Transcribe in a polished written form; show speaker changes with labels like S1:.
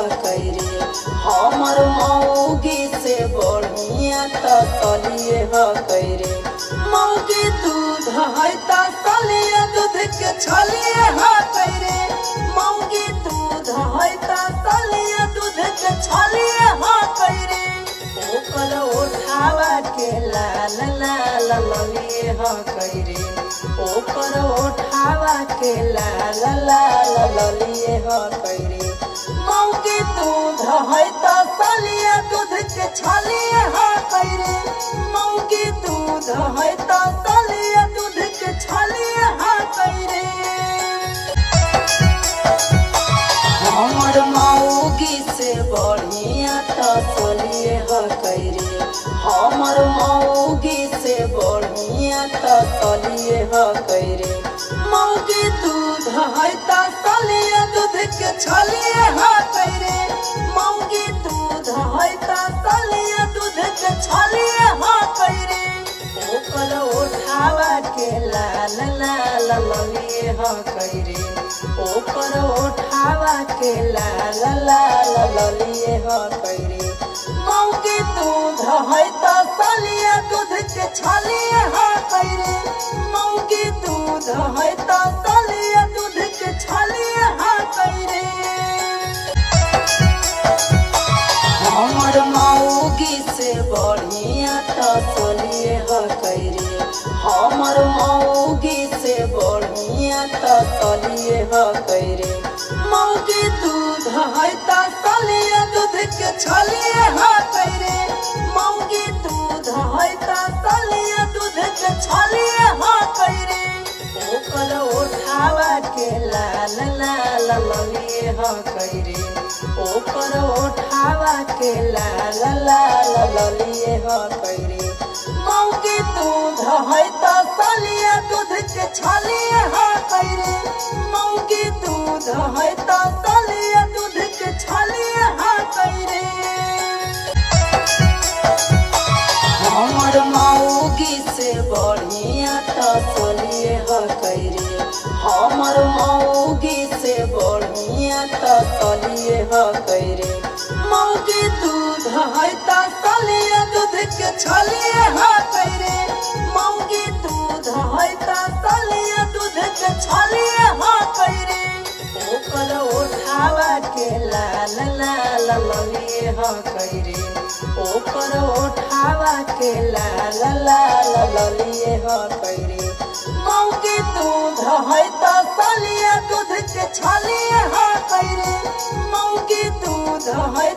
S1: कैरे हमर मौगी से बढ़िया तसलिए कैरे मौगी दूध है तसलिए दूध के छलिए कैरे मौगी दूध है तसलिए दूध के छलिए कैरे ओकर उठावा के लाल लाल ललिए कैरे ओकर उठावा के लाल लाल ललिए कैरे मौगी दूध है तसलिए दूध के छलिए कैरे मौगी दूध है तसलिए दूध के छलिए कैरे हमर मौगी से बढ़िया तसलिए कैरे हमर मौगी से बढ़िया तसलिए कैरे मौगी दूध है तसलिए दूध के छलिए कैरे मौगी दूध है तसलिए दूध के छलिए कैरे ओकर उठावा के लाल लाल ललिए कैरे ओकर उठावा के लाल लाल ललिए कैरे मौगी दूध है तसलिए दूध के छलिए कैरे मौगी दूध है तसलिए दूध के छलिए कैरे हमर मौगी से बढ़िया तसलिए कैरे हमर मौगी से बढ़िया तसलिए कैरे मौगी दूध है तसलिए दूध के छलिए कैरे मौगी दूध है तसलिए दूध के छलिए कैरे ओकर उठावा के लाल लाल ललिए कैरे ओकर उठावा के लाल लाल ललिए कैरे मौगी दूध है तसलिए दूध के छलिए कैरे मौगी दूध है तसलिए दूध के छलिए कैरे हमर मौगी से बढ़िया तसलिए कैरे हमर मौगी से बढ़िया तसलिए कैरे मौगी दूध है तसलिए दूध के छलिए कैरे मौगी दूध है तसलिए दूध के छलिए कैरे ओकर उठावा के लाल लाल ललिए कैरे ओकर उठावा के लाल लाल ललिए कैरे मौगी दूध है तसलिए दूध के छलिए कैरे मौगी दूध है